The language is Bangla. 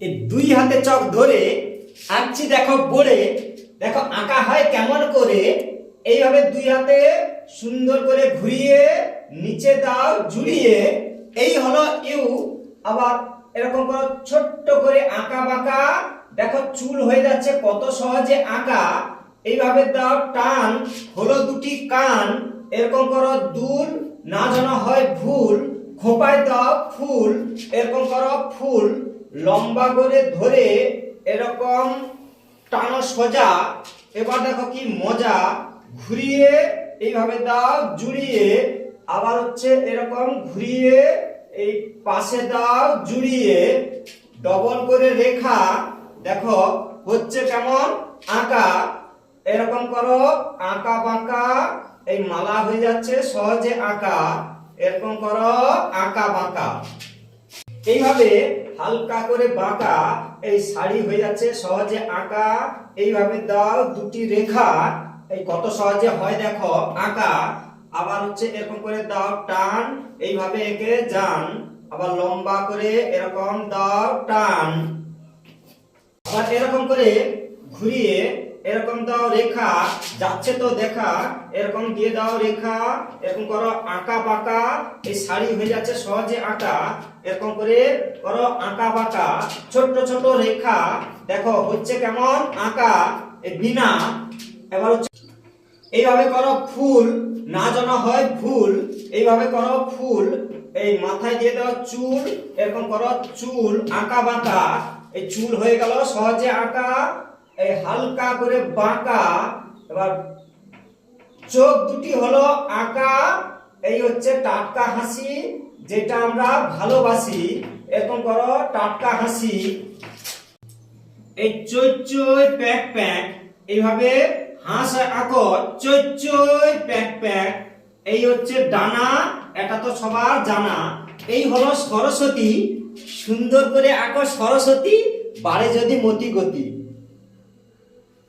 এই দুই হাতে চক ধরে আঁকছি দেখো বোর্ডে। দেখো আঁকা হয় কেমন করে, এইভাবে দুই হাতে সুন্দর করে ঘুরিয়ে নিচে দাও জুড়িয়ে, এই হলো ইউ। আবার এরকম করে ছোট্ট করে আঁকা বাঁকা, দেখো চুল হয়ে যাচ্ছে কত সহজে আঁকা। এইভাবে দাও টান, হলো দুটি কান, এরকম করো দুল, না যেন হয় ভুল, খোপায় দাও ফুল, এরকম করো ফুল, লম্বা করে ধরে এরকম টানো সোজা। এবার দেখো কি মজা, ঘুরিয়ে এইভাবে দাও জুড়িয়ে, আবার হচ্ছে এরকম ঘুরিয়ে এই পাশে দাও জুড়িয়ে, ডবল করে রেখা। দেখো হচ্ছে কেমন আঁকা, এরকম করো আঁকা বাঁকা, এই মালা হয়ে যাচ্ছে সহজে আঁকা। এরকম করো আঁকা বাঁকা, এইভাবে হালকা করে বাঁকা, এই শাড়ি হয়ে যাচ্ছে সহজে আঁকা। এইভাবে দাও দুটি রেখা, এই কত সহজে হয় দেখো আঁকা। আবার হচ্ছে এরকম করে দাও টান, এইভাবে এঁকে যান, আবার লম্বা করে এরকম দাও টান, আবার এরকম করে ঘুরিয়ে এরকম দাও রেখা, যাচ্ছে তো দেখা, এরকম দিয়ে দাও রেখা, এরকম করো আঁকা বাঁকা, এই শাড়ি হয়ে যাচ্ছে সহজে আঁকা। এরকম করে করো আঁকা বাঁকা, ছোট্ট ছোট রেখা, দেখো হচ্ছে কেমন আঁকা এই বিনা। এবার হচ্ছে এইভাবে করো ফুল, না যেন হয় ভুল, এইভাবে করো ফুল, এই মাথায় দিয়ে দাও চুল, এরকম করো চুল আঁকা বাঁকা, এই চুল হয়ে গেল সহজে আঁকা। এই হালকা করে বাঁকা, এবার চোখ দুটি হলো আঁকা, এই হচ্ছে টাটকা হাসি, যেটা আমরা ভালোবাসি। এরকম করো টাটকা হাসি, এই চই চই প্যাক প্যাক, এইভাবে হাঁস আঁকো চই চই প্যাক প্যাক। এই হচ্ছে ডানা, এটা তো সবার জানা। এই হলো সরস্বতী, সুন্দর করে আঁকো সরস্বতী, বাড়ে যদি মতি গতি।